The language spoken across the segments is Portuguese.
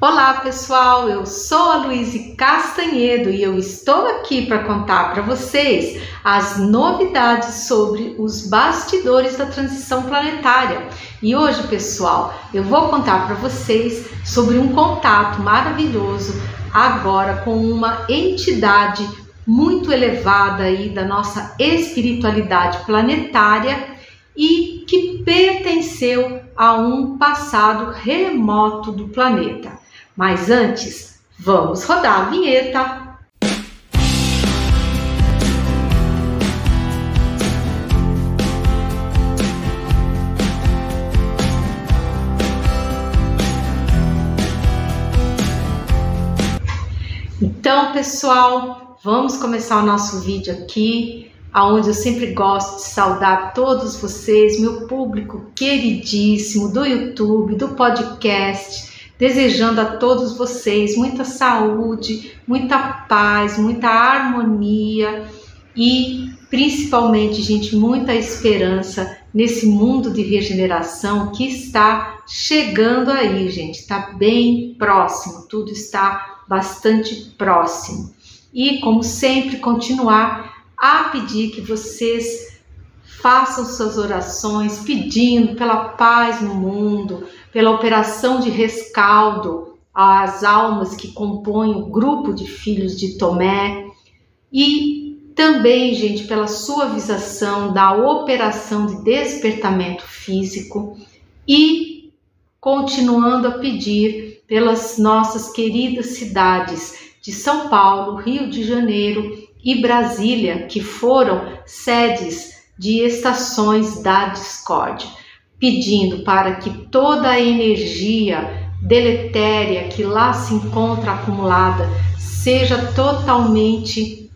Olá pessoal, eu sou a Luíse Castanhedo e eu estou aqui para contar para vocês as novidades sobre os bastidores da transição planetária. E hoje, pessoal, eu vou contar para vocês sobre um contato maravilhoso agora com uma entidade muito elevada aí da nossa espiritualidade planetária e que pertenceu a um passado remoto do planeta. Mas antes, vamos rodar a vinheta. Então, pessoal, vamos começar o nosso vídeo aqui, onde eu sempre gosto de saudar todos vocês, meu público queridíssimo do YouTube, do podcast, desejando a todos vocês muita saúde, muita paz, muita harmonia e principalmente, gente, muita esperança nesse mundo de regeneração que está chegando aí, gente, está bem próximo, tudo está bastante próximo. E, como sempre, continuar a pedir que vocês façam suas orações pedindo pela paz no mundo, pela operação de rescaldo às almas que compõem o grupo de filhos de Tomé e também, gente, pela suavização da operação de despertamento físico e continuando a pedir pelas nossas queridas cidades de São Paulo, Rio de Janeiro e Brasília, que foram sedes de estações da discórdia, pedindo para que toda a energia deletéria que lá se encontra acumulada seja totalmente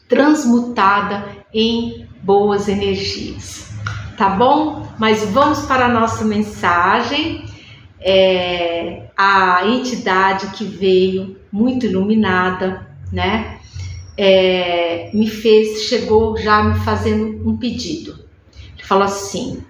transmutada em boas energias, tá bom? Mas vamos para a nossa mensagem. A entidade que veio muito iluminada, né? Chegou já me fazendo um pedido. Ele falou assim: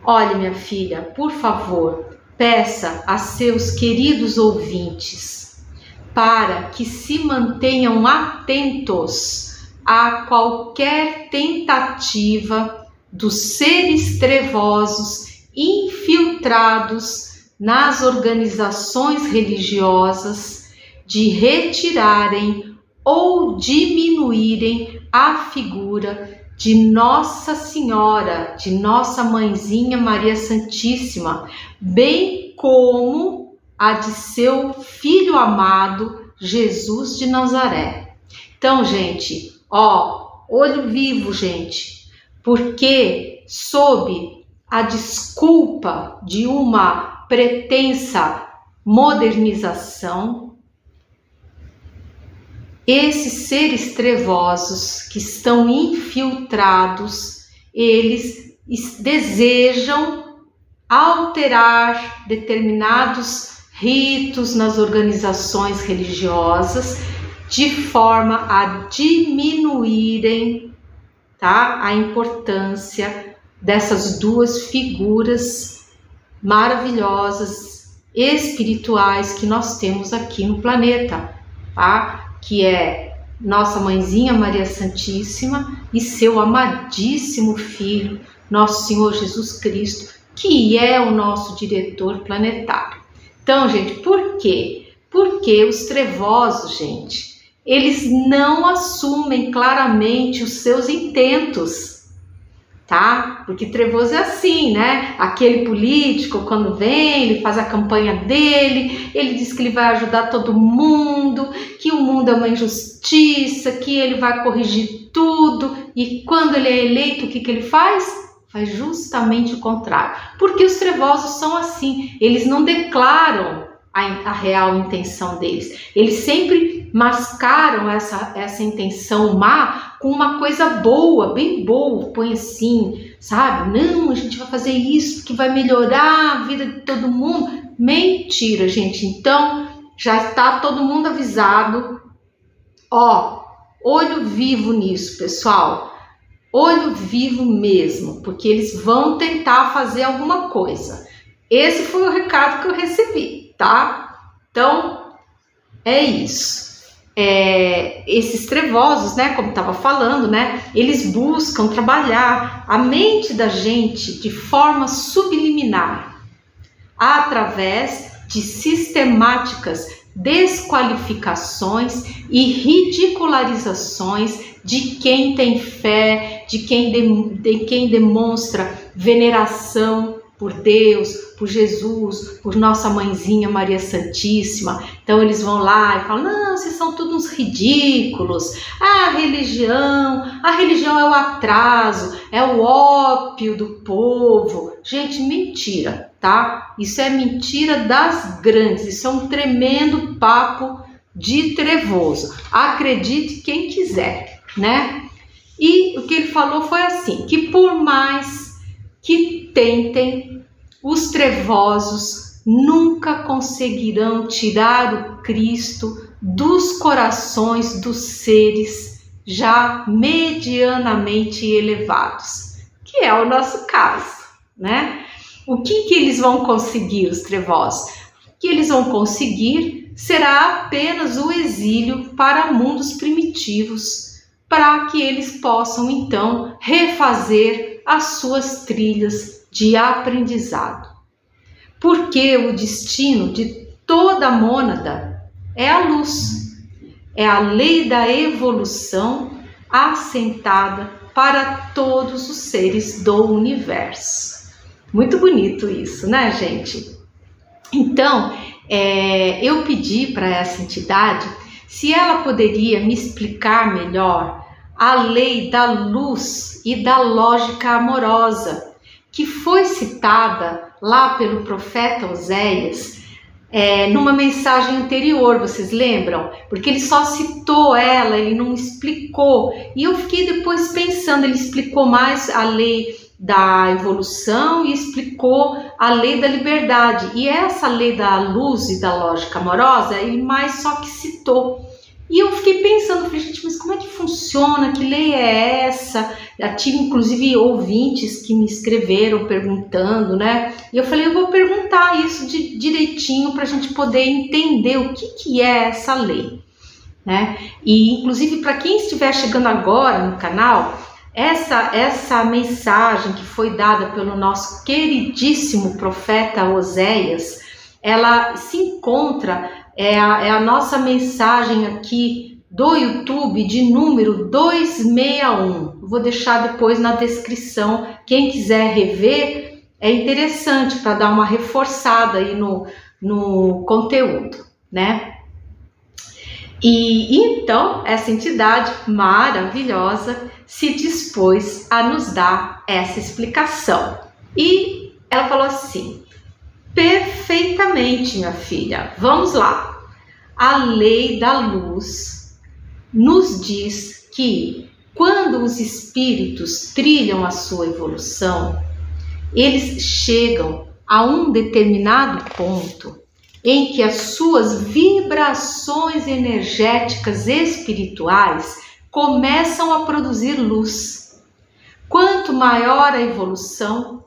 olha, minha filha, por favor, peça a seus queridos ouvintes para que se mantenham atentos a qualquer tentativa dos seres trevosos infiltrados nas organizações religiosas de retirarem ou diminuírem a figura de Nossa Senhora, de Nossa Mãezinha Maria Santíssima, bem como a de seu Filho amado, Jesus de Nazaré. Então, gente, olho vivo, gente, porque sob a desculpa de uma pretensa modernização, esses seres trevosos que estão infiltrados, eles desejam alterar determinados ritos nas organizações religiosas de forma a diminuírem, tá, a importância dessas duas figuras maravilhosas, espirituais que nós temos aqui no planeta, tá? Que é Nossa Mãezinha Maria Santíssima e seu amadíssimo Filho, Nosso Senhor Jesus Cristo, que é o nosso diretor planetário. Então, gente, por quê? Porque os trevosos, gente, eles não assumem claramente os seus intentos, tá? Porque trevoso é assim, né? Aquele político, quando vem, ele faz a campanha dele, ele diz que ele vai ajudar todo mundo, que o mundo é uma injustiça, que ele vai corrigir tudo, e quando ele é eleito, o que ele faz? Faz justamente o contrário. Porque os trevosos são assim, eles não declaram a real intenção deles, eles sempre mascaram essa intenção má com uma coisa boa, bem boa, põe assim, sabe? Não, a gente vai fazer isso que vai melhorar a vida de todo mundo. Mentira, gente. Então, já está todo mundo avisado. Olho vivo nisso, pessoal. Olho vivo mesmo, porque eles vão tentar fazer alguma coisa. Esse foi o recado que eu recebi, tá? Então, é isso. Esses trevosos, né, como estava falando, né, eles buscam trabalhar a mente da gente de forma subliminar, através de sistemáticas desqualificações e ridicularizações de quem tem fé, de quem demonstra veneração por Deus, por Jesus, por nossa mãezinha Maria Santíssima. Então eles vão lá e falam: não, vocês são todos uns ridículos. A religião é o atraso, é o ópio do povo. Gente, mentira, tá? Isso é mentira das grandes, isso é um tremendo papo de trevoso. Acredite quem quiser, né? E o que ele falou foi assim, que por mais que tentem, os trevosos nunca conseguirão tirar o Cristo dos corações dos seres já medianamente elevados, que é o nosso caso, né? O que eles vão conseguir, os trevosos? O que eles vão conseguir será apenas o exílio para mundos primitivos, para que eles possam então refazer as suas trilhas de aprendizado. Porque o destino de toda mônada é a luz, é a lei da evolução assentada para todos os seres do universo. Muito bonito isso, né, gente? Então, eu pedi para essa entidade se ela poderia me explicar melhor a lei da luz e da lógica amorosa, que foi citada lá pelo profeta Oséias, numa mensagem anterior, vocês lembram? Porque ele só citou ela, ele não explicou. E eu fiquei depois pensando, ele explicou mais a lei da evolução e explicou a lei da liberdade. E essa lei da luz e da lógica amorosa, ele mais só que citou. E eu fiquei pensando, falei, gente, mas como é que funciona? Que lei é essa? Eu tive, inclusive, ouvintes que me escreveram perguntando, né? E eu falei, eu vou perguntar isso direitinho para a gente poder entender o que é essa lei, né? E, inclusive, para quem estiver chegando agora no canal, essa mensagem que foi dada pelo nosso queridíssimo profeta Oséias, ela se encontra... É a nossa mensagem aqui do YouTube de número 261. Vou deixar depois na descrição. Quem quiser rever, é interessante para dar uma reforçada aí no conteúdo, né? E então, essa entidade maravilhosa se dispôs a nos dar essa explicação. E ela falou assim: perfeitamente, minha filha. Vamos lá. A lei da luz nos diz que quando os espíritos trilham a sua evolução, eles chegam a um determinado ponto em que as suas vibrações energéticas espirituais começam a produzir luz. Quanto maior a evolução,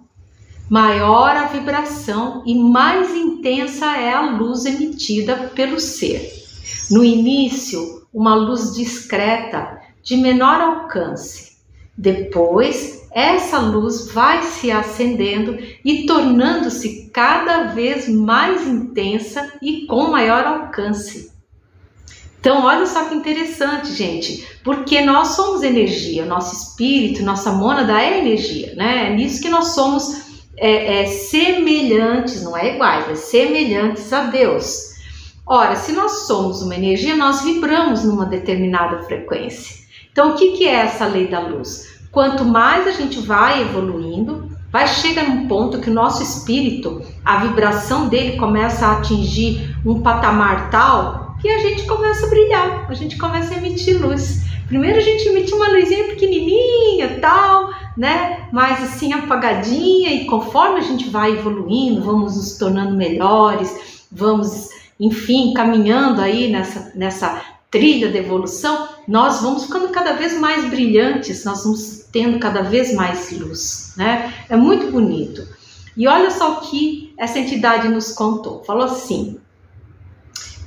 maior a vibração e mais intensa é a luz emitida pelo ser. No início, uma luz discreta, de menor alcance. Depois, essa luz vai se acendendo e tornando-se cada vez mais intensa e com maior alcance. Então, olha só que interessante, gente, porque nós somos energia, nosso espírito, nossa mônada é energia, né? É nisso que nós somos semelhantes, não é iguais, é semelhantes a Deus. Ora, se nós somos uma energia, nós vibramos numa determinada frequência. Então, o que é essa lei da luz? Quanto mais a gente vai evoluindo, vai chegar num ponto que o nosso espírito, a vibração dele começa a atingir um patamar tal que a gente começa a brilhar, a gente começa a emitir luz. Primeiro a gente emite uma luzinha pequenininha, tal, né? Mais assim apagadinha, e conforme a gente vai evoluindo, vamos nos tornando melhores, vamos, enfim, caminhando aí nessa trilha de evolução, nós vamos ficando cada vez mais brilhantes, nós vamos tendo cada vez mais luz, né? É muito bonito. E olha só o que essa entidade nos contou. Falou assim: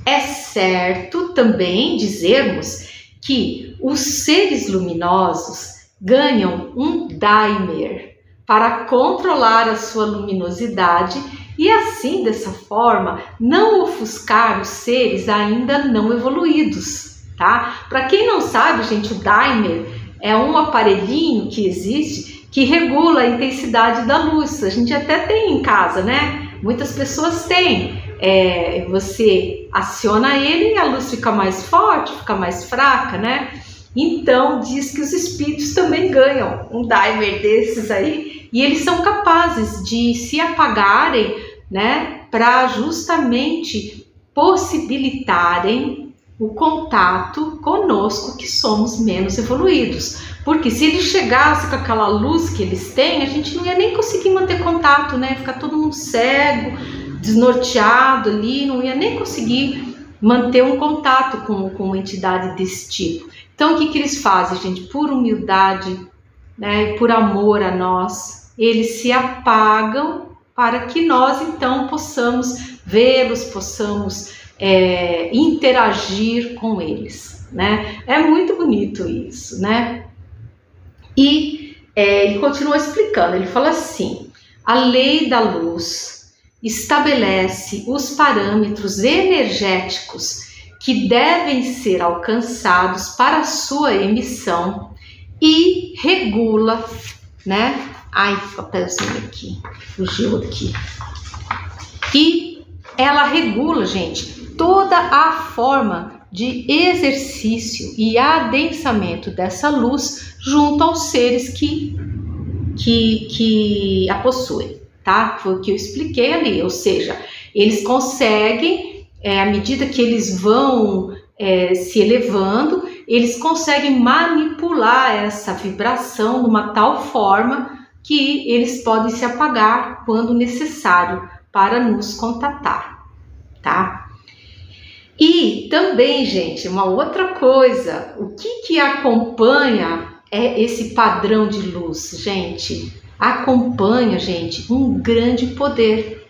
é certo também dizermos que os seres luminosos ganham um dimer para controlar a sua luminosidade e assim, dessa forma, não ofuscar os seres ainda não evoluídos, tá? Para quem não sabe, gente, o dimer é um aparelhinho que existe que regula a intensidade da luz. A gente até tem em casa, né? Muitas pessoas têm. Você aciona ele e a luz fica mais forte, fica mais fraca, né? Então, diz que os espíritos também ganham um dimer desses aí e eles são capazes de se apagarem, né? Para justamente possibilitarem o contato conosco que somos menos evoluídos. Porque se eles chegassem com aquela luz que eles têm, a gente não ia nem conseguir manter contato, né? Ficar todo mundo cego, desnorteado ali, não ia nem conseguir manter um contato com uma entidade desse tipo. Então, o que eles fazem, gente? Por humildade, né, e por amor a nós, eles se apagam para que nós, então, possamos vê-los, possamos interagir com eles, né? É muito bonito isso, né? E ele continua explicando, ele fala assim: a lei da luz estabelece os parâmetros energéticos que devem ser alcançados para a sua emissão e regula, né? Ai, papelzinho aqui, fugiu aqui. E ela regula, gente, toda a forma de exercício e adensamento dessa luz junto aos seres que a possuem, tá? Foi o que eu expliquei ali, ou seja, eles conseguem, à medida que eles vão se elevando, eles conseguem manipular essa vibração de uma tal forma que eles podem se apagar quando necessário para nos contatar, tá? E também, gente, uma outra coisa, o que acompanha esse padrão de luz, gente? Acompanha, gente, um grande poder,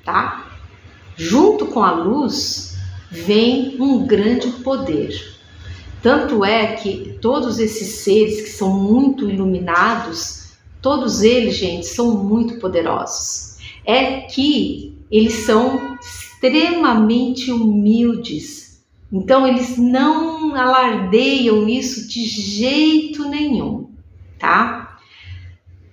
tá? Junto com a luz vem um grande poder. Tanto é que todos esses seres que são muito iluminados, todos eles, gente, são muito poderosos. É que eles são extremamente humildes. Então, eles não alardeiam isso de jeito nenhum, tá?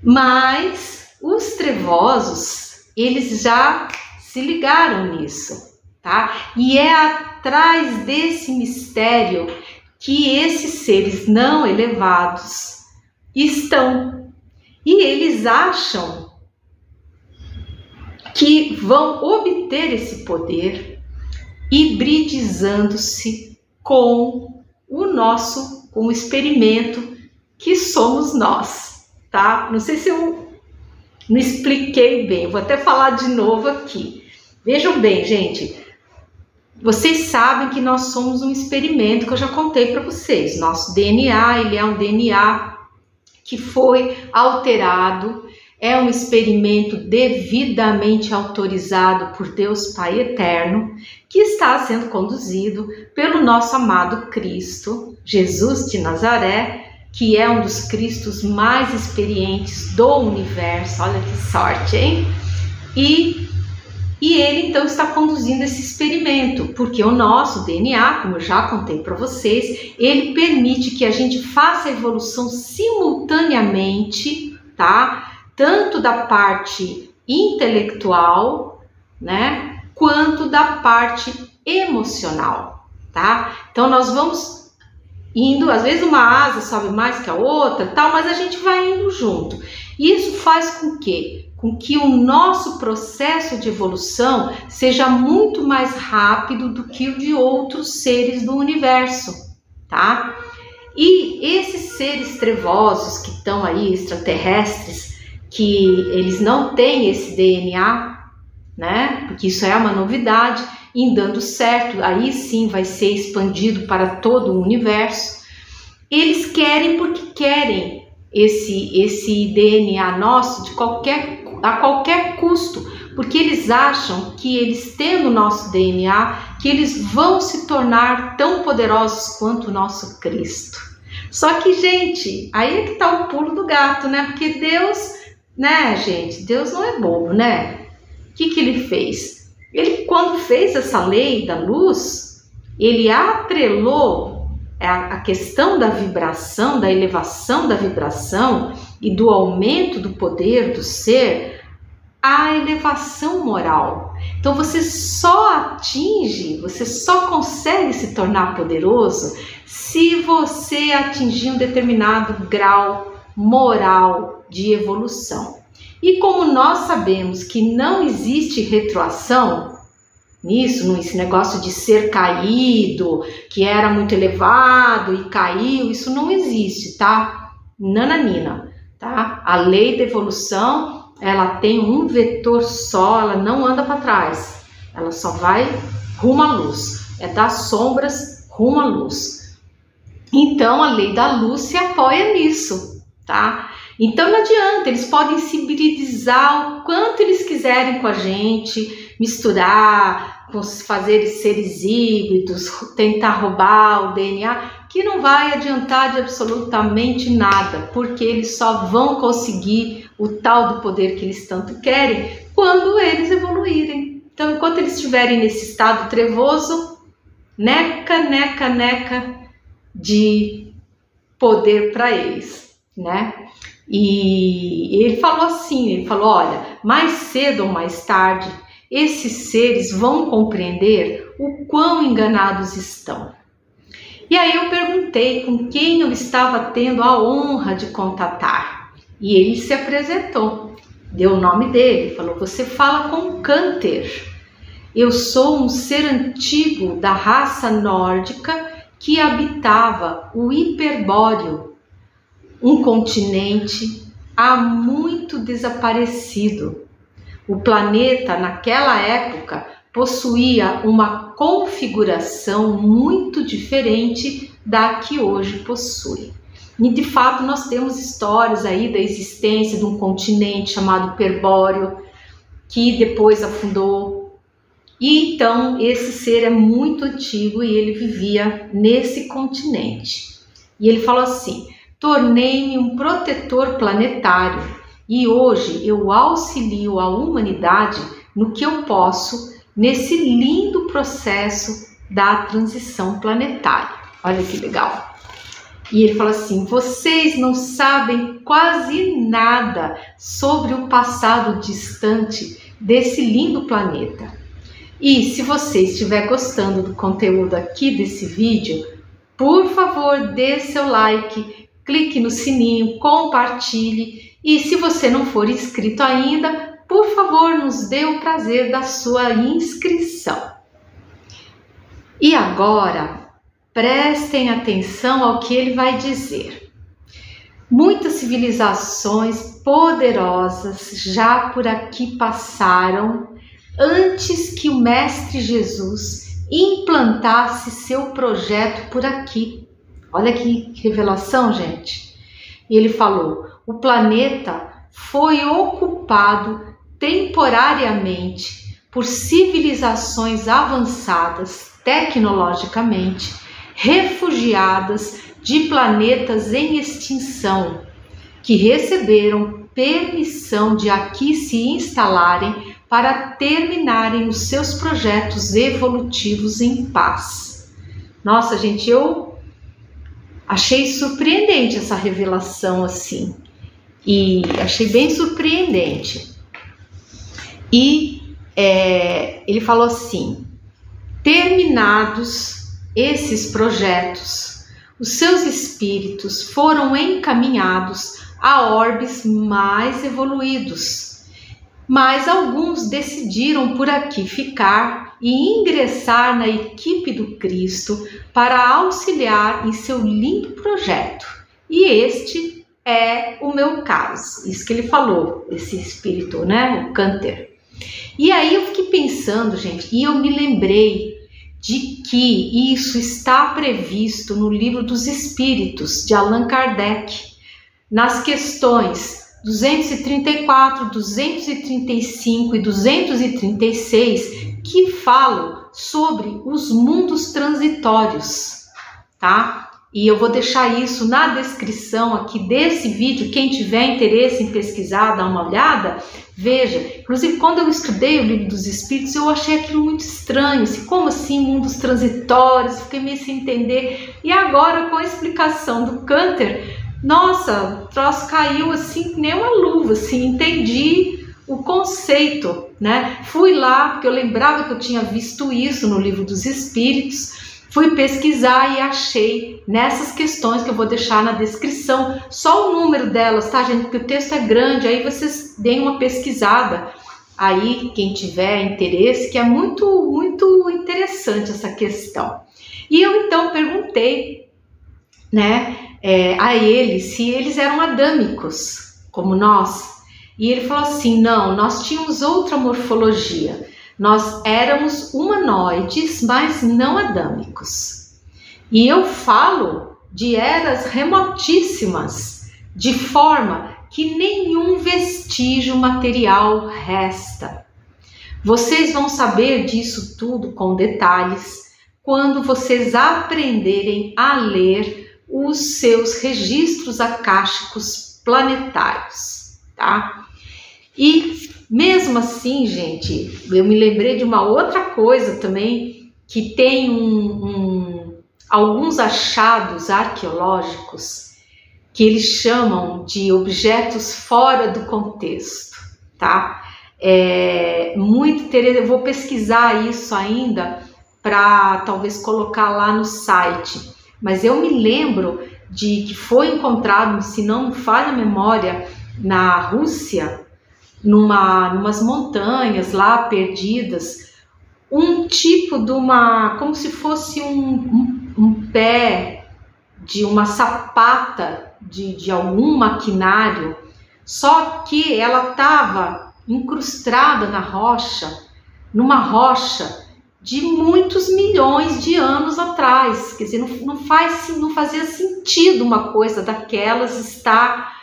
Mas os trevosos, eles já se ligaram nisso, tá? E é atrás desse mistério que esses seres não elevados estão. E eles acham que vão obter esse poder hibridizando-se com o experimento que somos nós, tá? Não sei se eu não expliquei bem, vou até falar de novo aqui. Vejam bem, gente, vocês sabem que nós somos um experimento que eu já contei para vocês. Nosso DNA, ele é um DNA que foi alterado, é um experimento devidamente autorizado por Deus Pai Eterno, que está sendo conduzido pelo nosso amado Cristo, Jesus de Nazaré, que é um dos Cristos mais experientes do universo. Olha que sorte, hein? E ele então está conduzindo esse experimento, porque o nosso DNA, como eu já contei para vocês, ele permite que a gente faça a evolução simultaneamente, tá? Tanto da parte intelectual, né, quanto da parte emocional, tá? Então nós vamos indo, às vezes uma asa sobe mais que a outra, tal, mas a gente vai indo junto. E isso faz com que o nosso processo de evolução seja muito mais rápido do que o de outros seres do universo, tá? E esses seres trevosos que estão aí, extraterrestres, que eles não têm esse DNA, né? Porque isso é uma novidade, em dando certo, aí sim vai ser expandido para todo o universo. Eles querem porque querem esse DNA nosso a qualquer custo, porque eles acham que eles tendo o nosso DNA, que eles vão se tornar tão poderosos quanto o nosso Cristo. Só que, gente, aí é que tá o pulo do gato, né? Porque Deus, né, gente, Deus não é bobo, né? O que ele fez? Ele, quando fez essa lei da luz, ele atrelou a questão da vibração, da elevação da vibração e do aumento do poder do ser à elevação moral. Então você só atinge, você só consegue se tornar poderoso se você atingir um determinado grau moral de evolução. E como nós sabemos que não existe retroação nisso, nesse negócio de ser caído, que era muito elevado e caiu, isso não existe, tá? Nananina, tá? A lei da evolução, ela tem um vetor só, ela não anda para trás, ela só vai rumo à luz, é das sombras rumo à luz. Então a lei da luz se apoia nisso, tá? Então não adianta, eles podem se hibridizar o quanto eles quiserem com a gente, misturar, fazer seres híbridos, tentar roubar o DNA, que não vai adiantar de absolutamente nada, porque eles só vão conseguir o tal do poder que eles tanto querem quando eles evoluírem. Então, enquanto eles estiverem nesse estado trevoso, neca de poder para eles, né? E ele falou assim, ele falou, olha, mais cedo ou mais tarde, esses seres vão compreender o quão enganados estão. E aí eu perguntei com quem eu estava tendo a honra de contatar. E ele se apresentou, deu o nome dele, falou, você fala com Canter. Eu sou um ser antigo da raça nórdica que habitava o Hiperbóreo, um continente há muito desaparecido. O planeta, naquela época, possuía uma configuração muito diferente da que hoje possui. E, de fato, nós temos histórias aí da existência de um continente chamado Hiperbóreo, que depois afundou. E, então, esse ser é muito antigo e ele vivia nesse continente. E ele falou assim, tornei-me um protetor planetário e hoje eu auxilio a humanidade no que eu posso nesse lindo processo da transição planetária. Olha que legal. E ele fala assim, vocês não sabem quase nada sobre o passado distante desse lindo planeta. E se você estiver gostando do conteúdo aqui desse vídeo, por favor, dê seu like, clique no sininho, compartilhe e se você não for inscrito ainda, por favor, nos dê o prazer da sua inscrição. E agora, prestem atenção ao que ele vai dizer. Muitas civilizações poderosas já por aqui passaram antes que o Mestre Jesus implantasse seu projeto por aqui. Olha que revelação, gente. E ele falou, o planeta foi ocupado temporariamente por civilizações avançadas tecnologicamente, refugiadas de planetas em extinção, que receberam permissão de aqui se instalarem para terminarem os seus projetos evolutivos em paz. Nossa, gente, eu achei surpreendente essa revelação assim, e achei bem surpreendente. E ele falou assim, terminados esses projetos, os seus espíritos foram encaminhados a orbes mais evoluídos, mas alguns decidiram por aqui ficar e ingressar na equipe do Cristo para auxiliar em seu lindo projeto. E este é o meu caso, isso que ele falou, esse espírito, né, o Canter. E aí eu fiquei pensando, gente, e eu me lembrei de que isso está previsto no Livro dos Espíritos, de Allan Kardec, nas questões 234, 235 e 236, que falo sobre os mundos transitórios, tá? E eu vou deixar isso na descrição aqui desse vídeo. Quem tiver interesse em pesquisar, dá uma olhada, veja. Inclusive, quando eu estudei o Livro dos Espíritos, eu achei aquilo muito estranho. Assim, como assim, mundos transitórios? Fiquei meio sem entender. E agora, com a explicação do Canter, nossa, o troço caiu assim, nem uma luva, assim, entendi o conceito, né? Fui lá, porque eu lembrava que eu tinha visto isso no Livro dos Espíritos. Fui pesquisar e achei nessas questões que eu vou deixar na descrição, só o número delas, tá, gente? Porque o texto é grande, aí vocês deem uma pesquisada. Aí, quem tiver interesse, que é muito, muito interessante essa questão. E eu, então, perguntei, né, a ele se eles eram adâmicos, como nós. E ele falou assim, não, nós tínhamos outra morfologia. Nós éramos humanoides, mas não adâmicos. E eu falo de eras remotíssimas, de forma que nenhum vestígio material resta. Vocês vão saber disso tudo com detalhes quando vocês aprenderem a ler os seus registros akáshicos planetários, tá? E mesmo assim, gente, eu me lembrei de uma outra coisa também, que tem alguns achados arqueológicos que eles chamam de objetos fora do contexto, tá? É muito interessante, eu vou pesquisar isso ainda para talvez colocar lá no site, mas eu me lembro de que foi encontrado, se não me falha a memória, na Rússia, numas montanhas lá perdidas, um tipo de como se fosse um pé de uma sapata de algum maquinário, só que ela estava incrustada na rocha, numa rocha de muitos milhões de anos atrás. Quer dizer, não fazia sentido uma coisa daquelas estar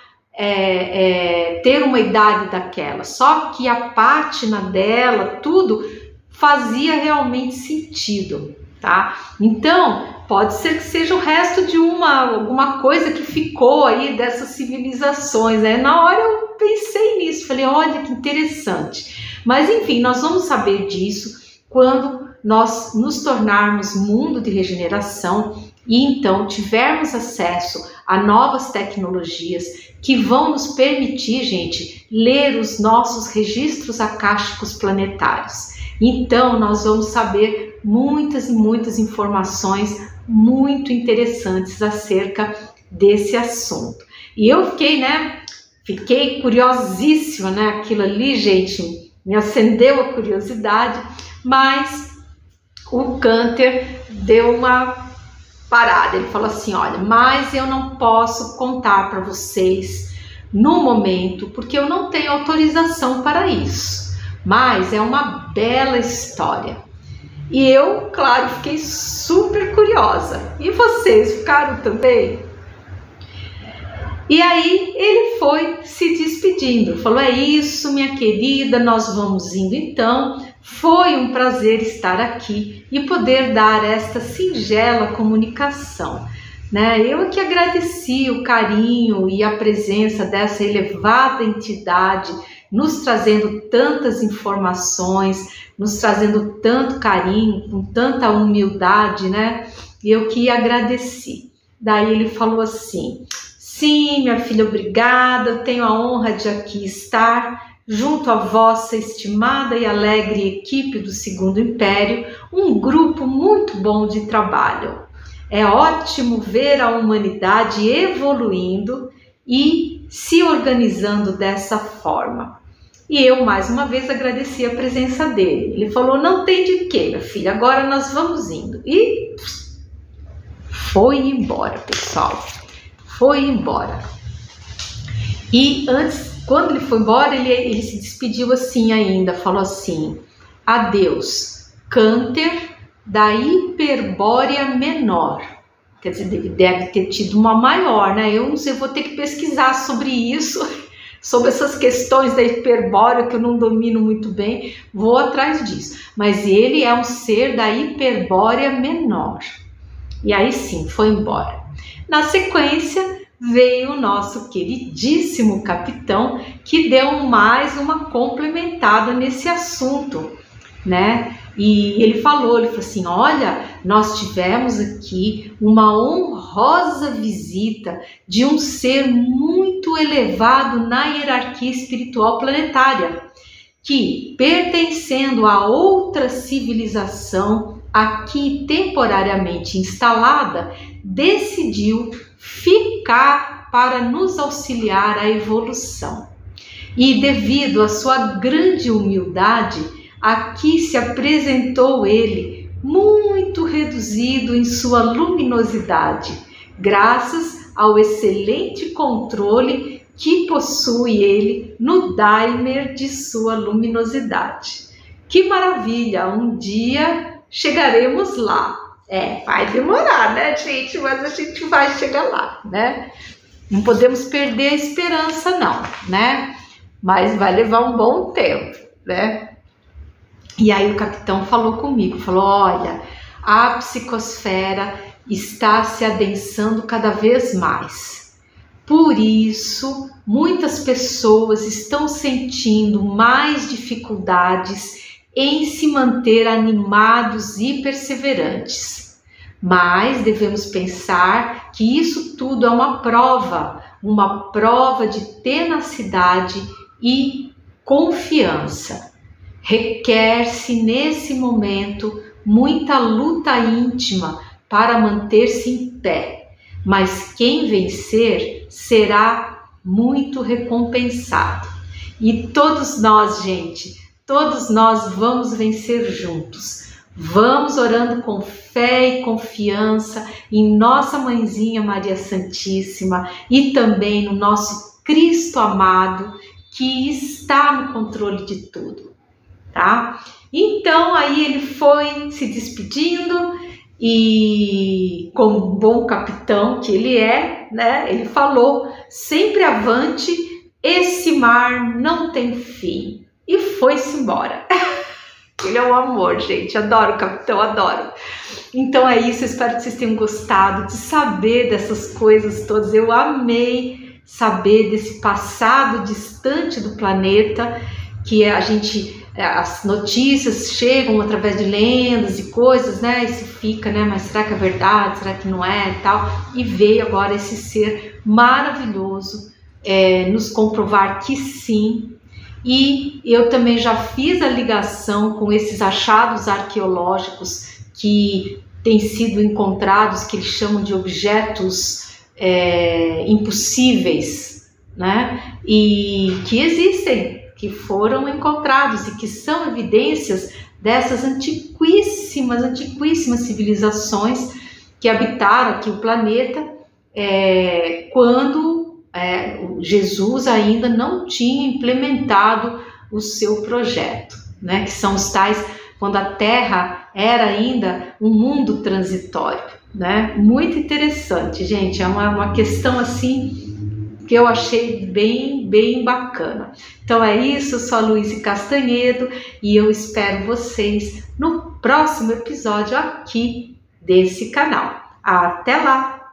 ter uma idade daquela, só que a pátina dela, tudo fazia realmente sentido, tá? Então, pode ser que seja o resto de alguma coisa que ficou aí dessas civilizações, né? Na hora eu pensei nisso, falei, olha que interessante. Mas enfim, nós vamos saber disso quando nós nos tornarmos mundo de regeneração e então tivermos acesso a novas tecnologias que vão nos permitir, gente, ler os nossos registros akáshicos planetários. Então, nós vamos saber muitas e muitas informações muito interessantes acerca desse assunto. E eu fiquei curiosíssima, né? Aquilo ali, gente, me acendeu a curiosidade, mas o Canter deu uma parada. Ele falou assim, olha, mas eu não posso contar para vocês no momento, porque eu não tenho autorização para isso, mas é uma bela história. E eu, claro, fiquei super curiosa. E vocês ficaram também? E aí ele foi se despedindo, falou, é isso, minha querida, nós vamos indo então. Foi um prazer estar aqui e poder dar esta singela comunicação, né? Eu que agradeci o carinho e a presença dessa elevada entidade, nos trazendo tantas informações, nos trazendo tanto carinho, com tanta humildade, né? E eu que agradeci. Daí ele falou assim, sim, minha filha, obrigada, eu tenho a honra de aqui estar, junto à vossa estimada e alegre equipe do Segundo Império, um grupo muito bom de trabalho. É ótimo ver a humanidade evoluindo e se organizando dessa forma. E eu, mais uma vez, agradeci a presença dele. Ele falou, não tem de quê, minha filha, agora nós vamos indo. E foi embora, pessoal. Foi embora. E antes, quando ele foi embora, ele se despediu assim ainda, falou assim, adeus, Canter da Hiperbórea Menor. Quer dizer, ele deve ter tido uma maior, né? Eu não sei, vou ter que pesquisar sobre isso, sobre essas questões da hiperbórea que eu não domino muito bem, vou atrás disso. Mas ele é um ser da hiperbórea menor. E aí sim, foi embora. Na sequência, veio o nosso queridíssimo capitão, que deu mais uma complementada nesse assunto, né? E ele falou assim, olha, nós tivemos aqui uma honrosa visita de um ser muito elevado na hierarquia espiritual planetária, que, pertencendo a outra civilização aqui temporariamente instalada, decidiu ficar para nos auxiliar à evolução. E devido à sua grande humildade, aqui se apresentou ele muito reduzido em sua luminosidade, graças ao excelente controle que possui ele no Daimer de sua luminosidade. Que maravilha! Um dia chegaremos lá. Vai demorar, né, gente? Mas a gente vai chegar lá, né? Não podemos perder a esperança, não, né? Mas vai levar um bom tempo, né? E aí o capitão falou comigo, falou, olha, a psicosfera está se adensando cada vez mais. Por isso, muitas pessoas estão sentindo mais dificuldades em se manter animados e perseverantes. Mas devemos pensar que isso tudo é uma prova de tenacidade e confiança. Requer-se nesse momento muita luta íntima para manter-se em pé, mas quem vencer será muito recompensado. E todos nós, gente, todos nós vamos vencer juntos. Vamos orando com fé e confiança em nossa Mãezinha Maria Santíssima e também no nosso Cristo amado, que está no controle de tudo, tá? Então aí ele foi se despedindo e, como bom capitão que ele é, né? Ele falou, sempre avante, esse mar não tem fim. E foi-se embora. Ele é um amor, gente. Adoro o capitão, adoro. Então é isso, espero que vocês tenham gostado de saber dessas coisas todas. Eu amei saber desse passado distante do planeta, que as notícias chegam através de lendas e coisas, né? E se fica, né? Mas será que é verdade? Será que não é? E tal. E veio agora esse ser maravilhoso nos comprovar que sim. E eu também já fiz a ligação com esses achados arqueológicos que têm sido encontrados, que eles chamam de objetos impossíveis, né? E que existem, que foram encontrados e que são evidências dessas antiquíssimas civilizações que habitaram aqui o planeta quando Jesus ainda não tinha implementado o seu projeto, né? Que são os tais, quando a Terra era ainda um mundo transitório, né? Muito interessante, gente, é uma questão assim que eu achei bem bacana. Então é isso, eu sou a Luíse Castanhedo e eu espero vocês no próximo episódio aqui desse canal. Até lá!